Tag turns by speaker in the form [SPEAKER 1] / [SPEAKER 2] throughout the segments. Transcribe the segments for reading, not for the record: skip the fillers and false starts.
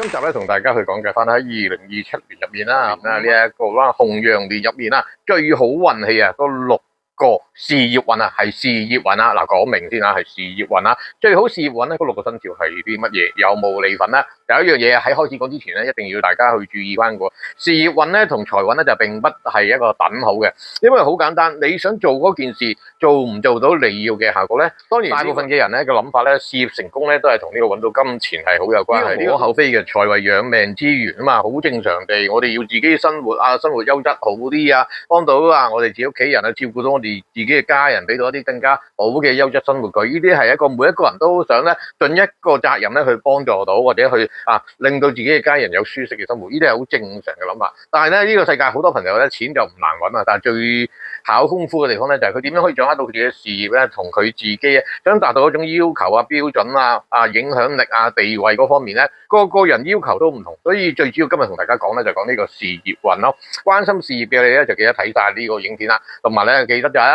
[SPEAKER 1] 今集咧同大家去講解翻喺2027年入面啦，呢一個啦紅羊年入面啦，最好運氣啊，嗰6個事業運啊，係事業運啊，嗱講明先啊，係事業運啊，最好事業運咧，嗰6個生肖係啲乜嘢？有冇你份咧？第一樣嘢喺開始講之前咧，一定要大家去注意翻個事業運咧同財運咧就並不係一個等號嘅，因為好簡單，你想做嗰件事做唔做到你要嘅效果咧？當然大部分嘅人咧嘅諗法咧，事業成功咧都係同呢個揾到金錢係好有關係，無可厚非嘅，財為養命之源啊嘛，好正常地，我哋要自己生活啊，生活優質好啲啊，幫到啊我哋自己屋企人啊，照顧到我哋自己嘅家人，俾到一啲更加好嘅優質生活佢，呢啲係一個每一個人都想咧盡一個責任咧去幫助到，或者去令到自己嘅家人有舒適嘅生活，呢啲係好正常嘅諗法。但係咧呢個世界好多朋友咧錢就唔難揾啊，但係最考功夫嘅地方咧就係佢點樣可以掌握到自己嘅事業咧，同佢自己想達到一種要求啊、標準啊、影響力啊、地位嗰方面咧，個人要求都唔同，所以最主要今日同大家講咧就講呢個事業運咯。關心事業嘅你咧就記得睇晒呢個影片啦，同埋咧記得就係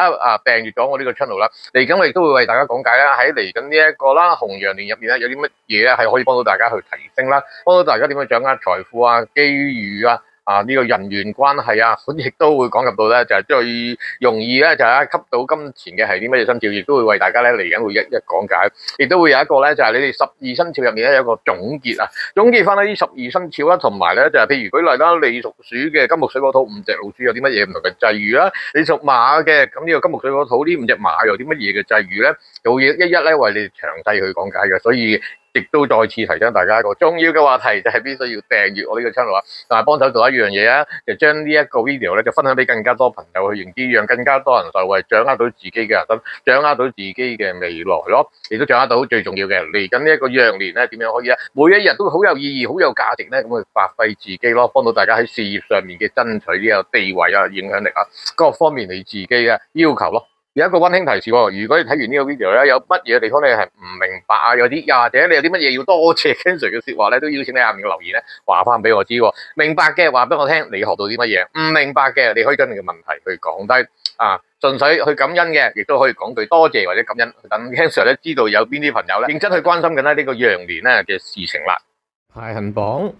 [SPEAKER 1] 訂閱咗我呢個 channel 啦。嚟緊我亦都會為大家講解啦，喺嚟緊呢一個啦紅羊年入面咧有啲乜嘢咧係可以幫到大家去提升啦，幫到大家點樣掌握財富啊、機遇啊。呢個人緣關係啊，亦都會講及到咧，就係最容易咧，就係吸到金錢嘅係啲乜嘢生肖，亦都會為大家咧嚟緊會一一講解，亦都會有一個咧，就係你哋12生肖入面咧有一個總結啊，總結翻呢12生肖啦，同埋咧就係譬如舉例啦，你屬鼠嘅金木水火土5隻老鼠有啲乜嘢唔同嘅際遇啦，你屬馬嘅咁呢個金木水火土呢5隻馬有啲乜嘢嘅際遇咧，就會一一咧為你哋詳細去講解嘅，所以亦都再次提醒大家一個重要嘅話題，就係必須要訂閱我呢個 channel 啊！但係幫手做一樣嘢啊，就將呢一個 video 咧就分享俾更加多朋友去認知，讓更加多人受惠，掌握到自己嘅人生，掌握到自己嘅未來咯，亦都掌握到最重要嘅嚟緊呢一個羊年咧點樣可以每一日都好有意義、好有價值咧咁去發揮自己咯，幫到大家喺事業上面嘅爭取呢個地位啊、影響力啊各方面你自己嘅要求咯。有一個溫馨提示喎，如果你睇完呢個 video 咧，有乜嘢地方你係唔明白啊，有啲又或者你有啲乜嘢要多謝 Ken Sir 嘅說話咧，都邀請你下面嘅留言咧話翻俾我知。明白嘅話俾我聽，你學到啲乜嘢？唔明白嘅，你可以將你嘅問題去講低純粹去感恩嘅，亦都可以講句多謝或者感恩，等 Ken Sir 咧知道有邊啲朋友咧認真去關心緊呢個羊年咧嘅事情啦。排行榜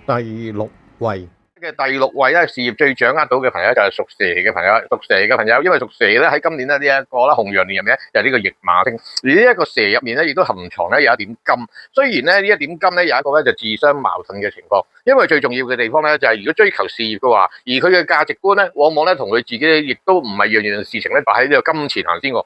[SPEAKER 1] 第6位。第6位咧，事業最掌握到嘅朋友就係屬蛇嘅朋友，屬蛇嘅朋友，因為屬蛇咧喺今年咧呢一個啦紅羊年入面咧就係呢個驛馬星，而呢一個蛇入面咧亦都含藏咧有一點金，雖然咧呢一點金咧有一個咧就自相矛盾嘅情況，因為最重要嘅地方咧就係如果追求事業嘅話，而佢嘅價值觀咧往往咧同佢自己亦都唔係樣樣事情咧擺喺呢個金錢行先喎。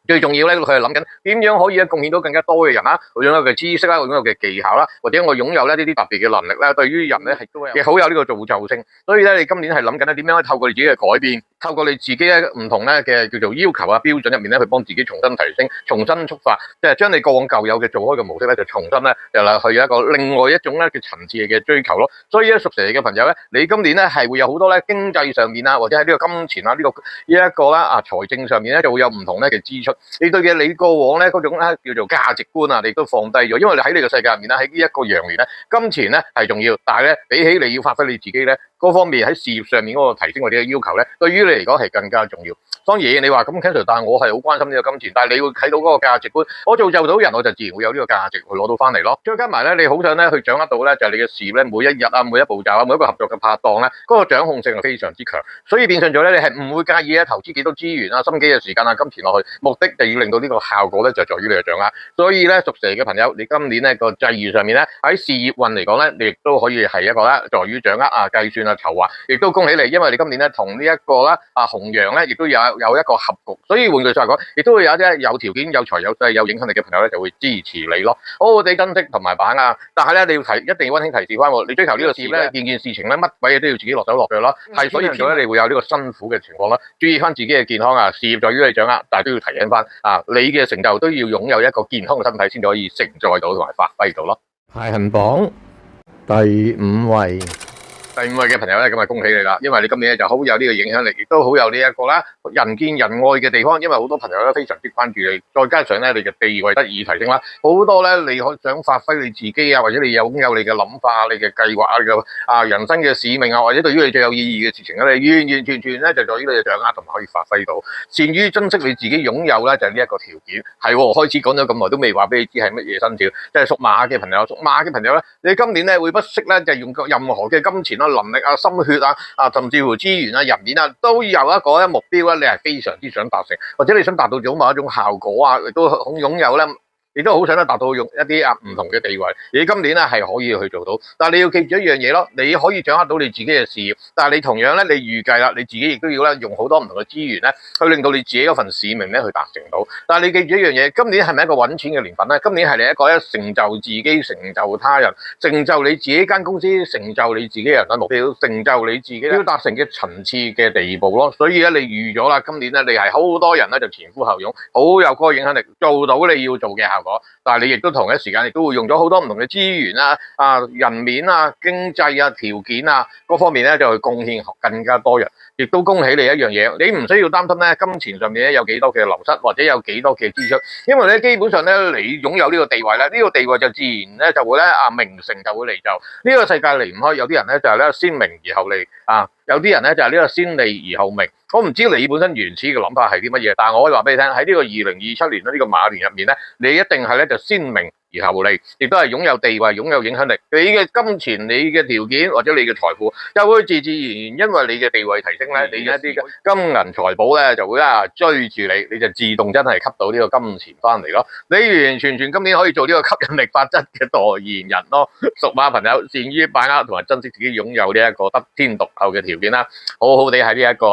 [SPEAKER 1] 最重要咧，佢係諗緊點樣可以貢獻到更加多嘅人啦，擁有嘅知識啦，擁有嘅技巧啦，或者我擁有呢啲特別嘅能力啦，對於人咧係都亦好有呢個造就性。所以咧，你今年係諗緊咧點樣透過你自己嘅改變，透過你自己咧唔同咧嘅叫做要求啊標準入面咧，去幫自己重新提升、重新觸發，即係將你過往舊有嘅做開嘅模式咧，就重新咧又去一個另外一種咧嘅層次嘅追求咯。所以咧，屬蛇嘅朋友咧，你今年咧係會有好多咧經濟上面啊，或者喺呢個金錢啊呢一個啦財政上面咧就會有唔同咧嘅支出。你對嘅你過往咧嗰種叫做價值觀啊，你都放低咗，因為你喺你個世界入面咧，喺呢一個羊年咧，金錢咧係重要，但係咧比起你要發揮你自己咧嗰方面喺事業上面嗰個提升或者嘅要求咧，對於你嚟講係更加重要。當然你話咁 Ken Sir， 但係我係好關心呢個金錢，但係你會睇到嗰個價值觀，我造就到人，我就自然會有呢個價值去攞到翻嚟咯。再加埋咧，你好想咧去掌握到咧，就係你嘅事業咧，每一日啊，每一步驟啊，每一個合作嘅拍檔咧，嗰個掌控性係非常之強，所以變相咗咧，你係唔會介意咧投資幾多資源啊、心機嘅時間啊、金錢落去，目的就要令到呢個效果咧就在於你嘅掌握。所以咧，屬蛇嘅朋友，你今年咧個際遇上面咧喺事業運嚟講咧，你亦都可以係一個咧在於掌握計算籌劃，亦都恭喜你，因為你今年咧同呢一個啦紅羊咧，亦都有一個合局，所以換句話講，亦都會有一啲有條件、有財有勢、有影響力嘅朋友咧，就會支持你咯。好好地珍惜同埋把握，但係咧你要一定要溫馨提示翻喎，你追求呢個事業咧，件件事情咧，乜鬼嘢都要自己落手落腳咯。係所以變咗咧，你會有呢個辛苦嘅情況啦。注意翻自己嘅健康啊，事業在於你掌握，但係都要提醒翻你嘅成就都要擁有一個健康嘅身體先至可以承載到同埋發揮到咯。排行榜第5位。第5位嘅朋友咧，咁啊恭喜你啦，因為你今年咧就好有呢個影響力，亦都好有呢一個啦人見人愛嘅地方，因為好多朋友咧非常之關注你，再加上咧你嘅地位得以提升啦，好多咧你可想發揮你自己啊，或者你擁有你嘅諗法啊、你嘅計劃啊、你嘅人生嘅使命啊，或者對於你最有意義嘅事情咧，你完完全全咧就在於你嘅掌握同埋可以發揮到，善於珍惜你自己擁有咧就係呢一個條件。係開始講咗咁耐都未話俾你知係乜嘢生肖，即係屬馬嘅朋友，屬馬嘅朋友咧，你今年咧會不惜咧就用任何嘅金錢啊、能力啊、心血啊，甚至乎資源啊、人面啊，都有一個目標咧，你係非常之想達成，或者你想達到咗某一種效果啊，亦都好擁有咧。亦都好想達到用一啲唔同嘅地位，而今年咧係可以去做到，但係你要記住一樣嘢咯，你可以掌握到你自己嘅事業，但係你同樣咧，你預計啦，你自己亦都要咧用好多唔同嘅資源咧，去令到你自己嗰份使命咧去達成到。但係你記住一樣嘢，今年係咪一個揾錢嘅年份咧？今年係你一個成就自己、成就他人、成就你自己間公司、成就你自己人生目標、成就你自己要達成嘅層次嘅地步咯。所以咧，你預咗啦，今年咧你係好多人咧就前呼後擁，好有嗰個影響力，做到你要做嘅效果。但係你亦都同一時間亦都會用咗好多唔同嘅資源人面啊、經濟啊、條件啊嗰方面咧，就去貢獻更加多人。亦都恭喜你一樣嘢，你唔需要擔心咧金錢上面咧有幾多嘅流失或者有幾多嘅支出，因為咧基本上咧你擁有呢個地位咧，呢個地位就自然咧就會咧名成就會嚟就。呢個世界離唔開有啲人咧就係咧先名而後利有啲人咧就係呢個先利而後名。我唔知你本身原始嘅諗法係啲乜嘢，但係我可以話俾你聽，喺呢個2027年呢個馬年入面咧，你一定係咧就先名而後利，亦都係擁有地位、擁有影響力。你嘅金錢、你嘅條件或者你嘅財富，又會自自然然因為你嘅地位提升咧，你一啲金銀財寶咧就會追住你，你就自動真係吸到呢個金錢翻嚟咯。你完完全全今年可以做呢個吸引力法則嘅代言人咯。屬馬朋友善於把握同埋珍惜自己擁有呢一個得天獨厚嘅條件啦，好好地喺呢一個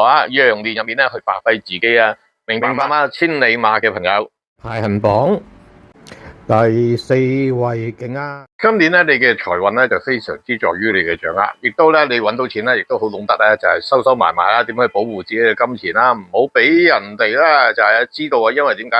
[SPEAKER 1] 羊年入面咧去發揮自己啊！明白嗎？千里馬嘅朋友，排行榜第4位勁啊！今年咧你嘅財運咧就非常之在於你嘅掌握，亦都咧你揾到錢咧，亦都好懂得咧就係收收埋埋啦，點樣去保護自己嘅金錢啦，唔好俾人哋啦就係知道因為點解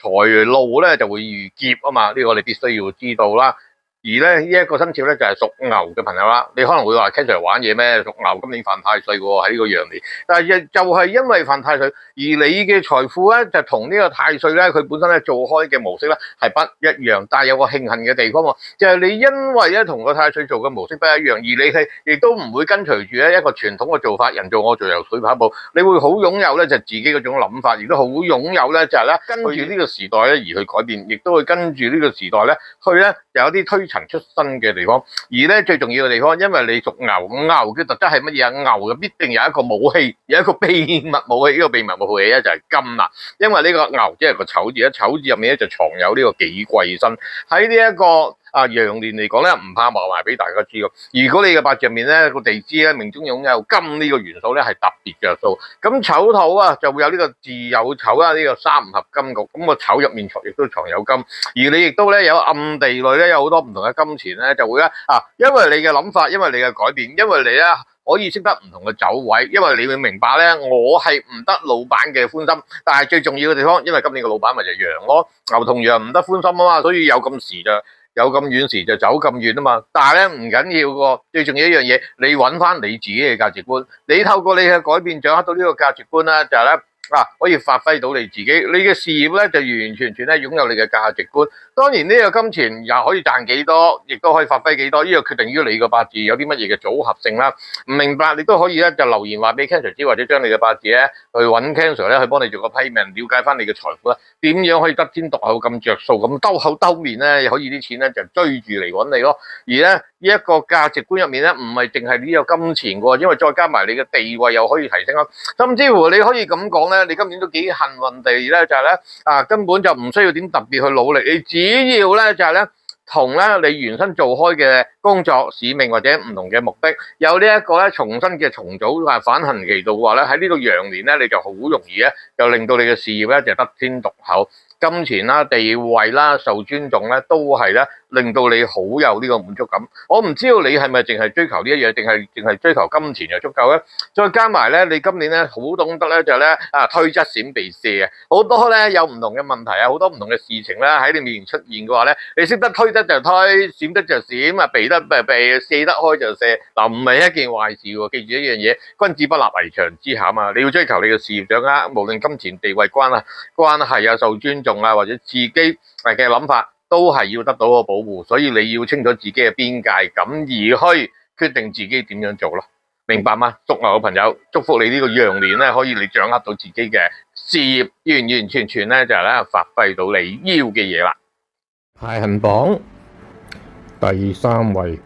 [SPEAKER 1] 財路咧就會遇劫啊嘛，呢個你必須要知道啦。而咧呢一個生肖咧就係屬牛嘅朋友啦，你可能會話 Ken Sir 玩嘢咩？屬牛今年犯太歲喎，喺呢個羊年，但係就係因為犯太歲，而你嘅財富咧就同呢個太歲咧佢本身咧做開嘅模式咧係不一樣，但係有個慶幸嘅地方喎，就係你因為咧同個太歲做嘅模式不一樣，而你係亦都唔會跟隨住咧一個傳統嘅做法，人做我做由水跑步，你會好擁有咧就自己嗰種諗法，亦都好擁有咧就係咧跟住呢個時代咧而去改變，亦都會跟住呢個時代咧去咧有一啲推陳出新嘅地方，而咧最重要嘅地方，因為你屬牛，牛嘅特質係乜嘢啊？牛嘅必定有一個武器，有一個秘密武器，呢個秘密武器咧就係金啦。因為呢個牛即係個丑字，丑字入面咧就藏有呢個幾貴身。喺呢一個羊年嚟講咧，唔怕話埋俾大家知咯。如果你嘅八字入面咧個地支咧命中擁有金呢個元素咧係特別着數，咁丑土就會有呢個自有丑啦，呢個三合金局，咁個丑入面亦都藏有金，而你亦都咧有暗地裏咧有好多唔同嘅金錢咧就會咧因為你嘅諗法，因為你嘅改變，因為你咧可以識得唔同嘅走位，因為你會明白咧我係唔得老闆嘅歡心，但係最重要嘅地方，因為今年個老闆咪就羊咯，牛同羊唔得歡心啊嘛，所以有咁時就有咁遠時就走咁遠啊嘛，但係咧唔緊要喎，最重要一樣嘢，你揾翻你自己嘅價值觀，你透過你嘅改變掌握到呢個價值觀啦，就係咧可以發揮到你自己，你嘅事業咧就完完全全咧擁有你嘅價值觀。當然呢個金錢又可以賺幾多，亦都可以發揮幾多，呢個決定於你個八字有啲乜嘢嘅組合性啦。唔明白你都可以咧就留言話俾 Ken Sir 知，或者將你嘅八字咧去揾 Ken Sir 咧去幫你做個批命，了解翻你嘅財富啦，點樣可以得天獨厚咁着數咁兜口兜面咧，可以啲錢咧就追住嚟揾你咯。而咧呢一個價值觀入面咧唔係淨係呢個金錢喎，因為再加埋你嘅地位又可以提升咯，甚至乎你可以咁講咧，你今年都幾幸運地咧就係咧根本就唔需要點特別去努力，你只要咧就係咧同咧你原身做開嘅工作使命或者唔同嘅目的有呢一個咧重新嘅重組反行其道嘅話咧，喺呢個羊年咧你就好容易咧就令到你嘅事業咧就得天獨厚。金錢啦、地位啦、受尊重咧，都係咧令到你好有呢個滿足感。我唔知道你係咪淨係追求呢一樣，定係淨係追求金錢就足夠咧？再加埋咧，你今年咧好懂得咧就咧推則閃避射啊，好多咧有唔同嘅問題啊，好多唔同嘅事情咧喺你面前出現嘅話咧，你識得推得就推，閃得就閃啊，避得避，射得開就射。嗱，唔係一件壞事喎，記住一樣嘢，君子不立危牆之下啊！你要追求你嘅事業掌握，無論金錢、地位、關係啊、受尊重啊，或者自己嘅諗法，都係要得到個保護。所以你要清楚自己嘅邊界感，而去決定自己點樣做咯。明白嗎？屬牛嘅朋友，祝福你呢個羊年咧，可以你掌握到自己嘅事業，完完全全咧就係咧發揮到你要嘅嘢啦。
[SPEAKER 2] 排行榜第3位。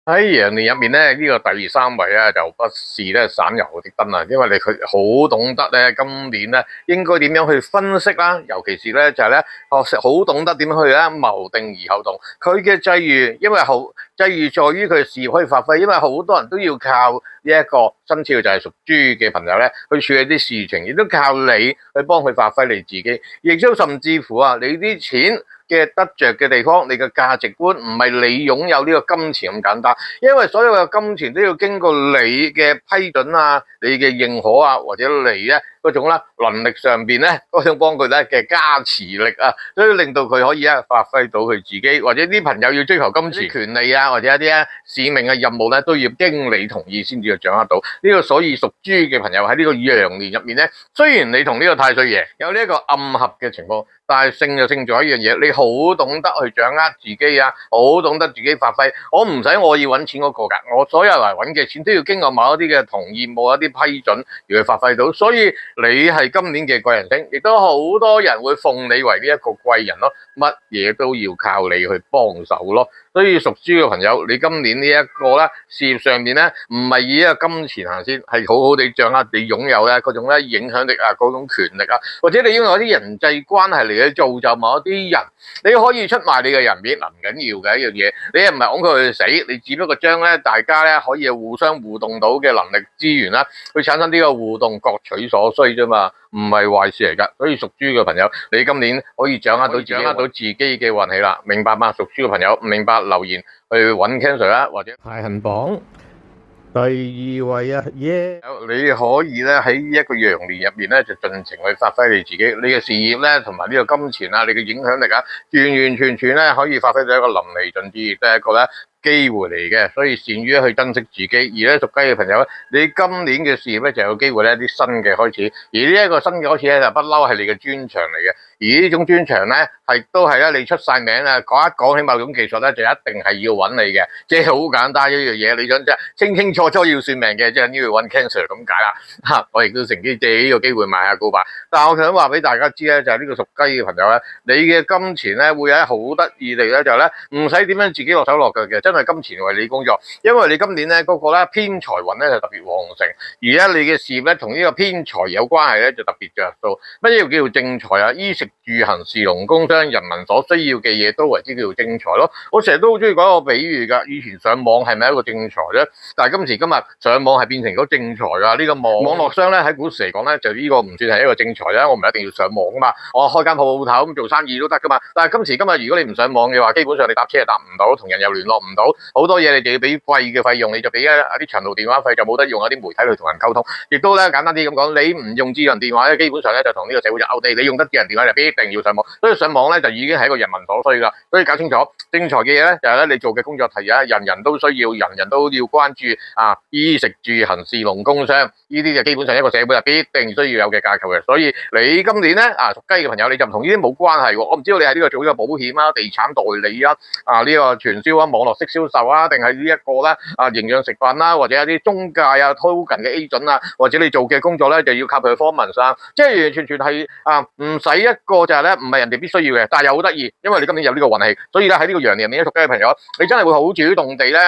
[SPEAKER 1] 喺羊年入面咧，呢個第3位咧就不是咧省油的燈啦，因為佢好懂得咧今年咧應該點樣去分析啦，尤其是咧就係咧學識好懂得點樣去咧謀定而後動。佢嘅際遇，因為際遇在於佢嘅事業可以發揮，因為好多人都要靠呢一個生肖就係屬豬嘅朋友咧去處理啲事情，亦都靠你去幫佢發揮你自己，亦都甚至乎啊你啲錢嘅得着嘅地方，你嘅價值觀唔係你擁有呢個金錢咁簡單，因為所有嘅金錢都要經過你嘅批准啊、你嘅認可啊，或者你咧嗰種啦能力上邊咧嗰種幫佢咧嘅加持力啊，所以令到佢可以發揮到佢自己，或者啲朋友要追求金錢權利啊，或者一啲使命嘅任務咧，都要經你同意先至去掌握到呢個。所以屬豬嘅朋友喺呢個羊年入面咧，雖然你同呢個太歲爺有呢一個暗合嘅情況，但係勝就勝在一樣嘢，你好懂得去掌握自己啊，好懂得自己發揮。我唔使我要揾錢嗰個㗎，我所有嚟揾嘅錢都要經過某一啲嘅同意、某一啲批准而去發揮到。所以你係今年嘅貴人星，亦都好多人會奉你為呢一個貴人咯，乜嘢都要靠你去幫手咯。所以屬豬嘅朋友，你今年呢一個咧事業上面咧，唔係以一個金錢行先，係好好地掌握你擁有咧嗰種咧影響力啊、嗰種權力啊，或者你擁有啲人際關係嚟去造就某一啲人，你可以出賣你嘅人面，唔緊要嘅一樣嘢。你又唔係講佢去死，你只不過將咧大家咧可以互相互動到嘅能力資源啦，去產生呢個互動，各取所需啫嘛。唔係壞事嚟㗎，所以屬豬嘅朋友，你今年可以掌握到自己嘅運氣啦，明白嗎？屬豬嘅朋友唔明白留言去揾 Ken Sir 啦，或者
[SPEAKER 2] 排行榜第2位啊，耶！
[SPEAKER 1] 你可以咧喺一個羊年入面咧就盡情去發揮你自己，你嘅事業咧同埋呢個金錢啊，你嘅影響力啊，完完全全咧可以發揮到一個淋漓盡致，亦都係一個咧機會嚟嘅，所以善於去珍惜自己。而咧屬雞嘅朋友咧，你今年嘅事業咧就有機會咧啲新嘅開始，而呢一個新嘅開始咧就不嬲係你嘅專長嚟嘅。而呢種專長咧都係咧你出晒名啊，講一講起某種技術咧就一定係要揾你嘅，即係好簡單一樣嘢。你想即係清清楚楚要算命嘅，即係要揾 Ken Sir 咁解啦。嚇，我亦都乘機借呢個機會賣下告白。但係我想話俾大家知咧，就係呢個屬雞嘅朋友咧，你嘅金錢咧會喺好得意地咧就咧唔使點樣自己落手落腳嘅，真係金錢為你工作。因為你今年咧嗰個咧偏財運咧就特別旺盛，而咧你嘅事業咧同呢個偏財有關係咧就特別着數。乜嘢叫做正財啊？衣食住行、士農工商、人民所需要嘅嘢都為之叫做正財咯。我成日都好中意講個比喻㗎，以前上網係咪一個正財咧？但係今時今日上網係變成咗正財㗎。呢個網絡商咧喺古時嚟講咧，就呢個唔算係一個正財啦。我唔一定要上網㗎嘛，我開間鋪頭咁做生意都得㗎嘛。但係今時今日如果你唔上網嘅話，基本上你搭車係搭唔到，同人又聯絡唔到，好多嘢你就要俾貴嘅費用，你就俾一啲長途電話費，就冇得用一啲媒體去同人溝通。亦都咧簡單啲咁講，你唔用智能電話咧，基本上咧就同呢個社會就 out。你用得智能電話就必定要上網，所以上網咧就已經係一個人民所需噶。所以搞清楚正財嘅嘢咧，就係咧你做嘅工作題啊，人人都需要，人人都要關注啊，衣食住行、士農工商呢啲就基本上一個社會係必定需要有嘅架構嘅。所以你今年咧屬雞嘅朋友，你就同呢啲冇關係喎。我唔知道你係呢個做呢個保險啊、地產代理啊、呢個傳銷啊、網絡式銷售啊，定係呢一個咧營養食品啦，或者一啲中介啊、token 嘅 agent 啊，或者你做嘅工作咧就要靠 performance 啊，即係完完全全係唔使一個就係咧唔係人哋必須要嘅，但係又好得意，因為你今年有呢個運氣，所以咧喺呢個羊年入面屬雞嘅朋友，你真係會好主動地咧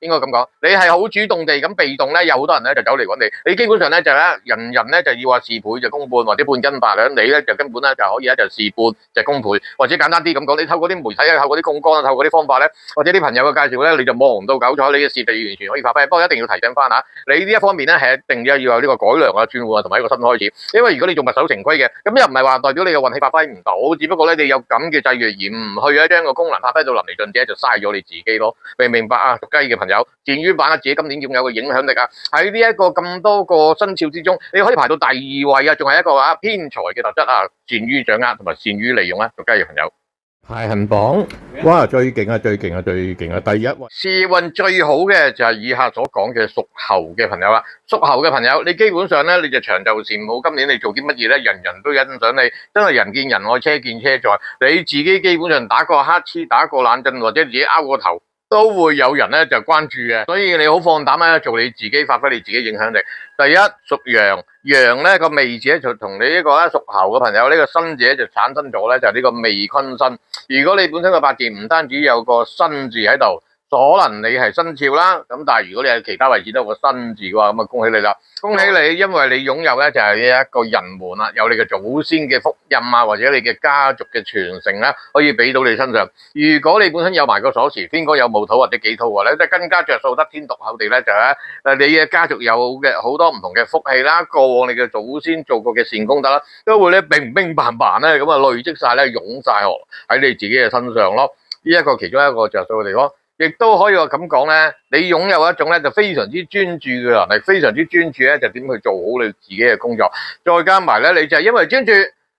[SPEAKER 1] 應該咁講，你係好主動地咁被動咧，有好多人咧就走嚟揾你，你基本上咧就咧人咧就要話事倍就功半或者半斤八兩，你咧就根本咧就可以咧就事半就功倍，或者簡單啲咁講，你透過啲媒體啊、透過啲槓桿啊、透過啲方法咧，或者啲朋友嘅介紹咧，你就望到九彩，你嘅事業完全可以發揮。不過一定要提醒翻嚇，你呢一方面咧係一定要有呢個改良啊、轉換啊，同埋一個新開始。因為如果你做墨守成規嘅，咁又唔係話代表你嘅運氣發揮唔到，只不過咧你有咁嘅際遇而唔去咧將個功能發揮到淋漓盡致，就嘥咗你自己咯。明唔明白啊？屬雞嘅朋友，善於把握自己今年擁有嘅影響力啊！喺呢一個咁多個生肖之中，你可以排到第2位啊，仲係一個偏財嘅特質啊，善於掌握同埋善於利用啊，屬雞嘅朋友。
[SPEAKER 2] 排行榜，哇，最勁啊，最勁啊，最勁啊！第一位，
[SPEAKER 1] 事業運最好嘅就係以下所講嘅屬猴嘅朋友啦。屬猴嘅朋友，你基本上咧，你就長袖善舞。今年你做啲乜嘢咧，人人都欣賞你，真係人見人愛，車見車載。你自己基本上打個乞嗤、打個冷震或者自己拗個頭，都會有人咧就關注嘅。所以你好放膽咧，做你自己，發揮你自己影響力。第一，屬羊，羊咧個未字咧就同你呢個咧屬猴嘅朋友呢個申字咧就產生咗咧就係呢個未坤申。如果你本身個八字唔單止有個申字喺度，可能你係生肖啦，咁但係如果你喺其他位置都有個申字嘅話，咁啊恭喜你啦！恭喜你，因為你擁有咧就係一個人門啦，有你嘅祖先嘅福蔭啊，或者你嘅家族嘅傳承咧，可以俾到你身上。如果你本身有埋個鎖匙，邊個有戊土或者己土嘅話咧，即係更加着數，得天獨厚地咧，就係你嘅家族有嘅好多唔同嘅福氣啦，過往你嘅祖先做過嘅善功德啦，都會咧乒乒乓乓咧咁啊累積晒咧湧晒喺你自己嘅身上咯。呢一個其中一個着數嘅地方。亦都可以話咁講咧，你擁有一種咧就非常之專注嘅能力，非常之專注咧就點去做好你自己嘅工作，再加埋咧你就係因為專注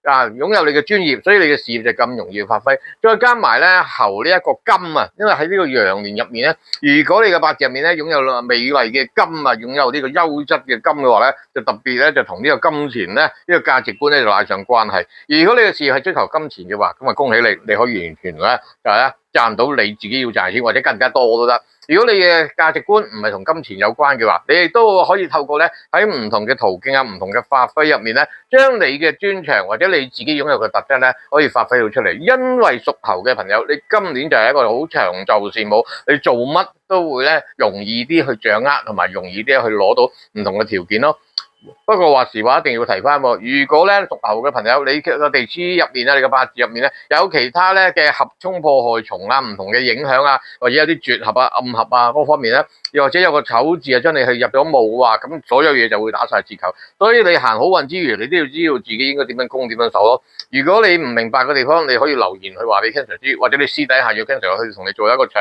[SPEAKER 1] 啊，擁有你嘅專業，所以你嘅事業就咁容易發揮。再加埋咧猴呢一個金啊，因為喺呢個羊年入面咧，如果你嘅八字入面咧擁有美麗嘅金啊，擁有呢個優質嘅金嘅話咧，就特別咧就同呢個金錢咧呢個價值觀咧就拉上關係。如果你嘅事業係追求金錢嘅話，咁啊恭喜你，你可以完全咧就係咧賺到你自己要賺錢，或者更加多都得。如果你嘅價值觀唔係同金錢有關嘅話，你亦都可以透過咧喺唔同嘅途徑啊、唔同嘅發揮入面咧，將你嘅專長或者你自己擁有嘅特質咧，可以發揮到出嚟。因為屬猴嘅朋友，你今年就係一個好長袖善舞，你做乜都會咧容易啲去掌握，同埋容易啲去攞到唔同嘅條件咯。不過話時話一定要提翻喎，如果咧屬猴嘅朋友，你嘅地支入面咧，你嘅八字入面咧有其他咧嘅合沖破害重啊，唔同嘅影響啊，或者有啲絕合啊、暗合啊嗰方面咧，又或者有個丑字啊，將你去入咗墓啊，咁所有嘢就會打晒折扣。所以你行好運之餘，你都要知道自己應該點樣攻、點樣守咯。如果你唔明白嘅地方，你可以留言去話俾 Ken Sir 知，或者你私底下約 Ken Sir去同你做一個詳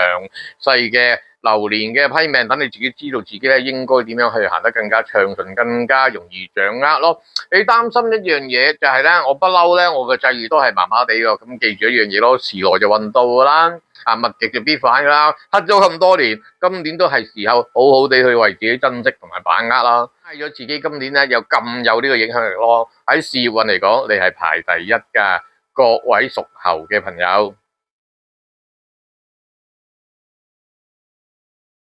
[SPEAKER 1] 細嘅流年嘅批命，等你自己知道自己咧應該點樣去行得更加暢順、更加容易掌握咯。你擔心一樣嘢就係咧，我不嬲咧，我嘅際遇都係麻麻地㗎，咁記住一樣嘢咯，時來就運到㗎啦，啊物極就必反㗎啦，黑咗咁多年，今年都係時候好好地去為自己珍惜同埋把握啦。嘥咗自己今年咧又咁有呢個影響力咯，喺事業運嚟講，你係排第一㗎，各位屬猴嘅朋友。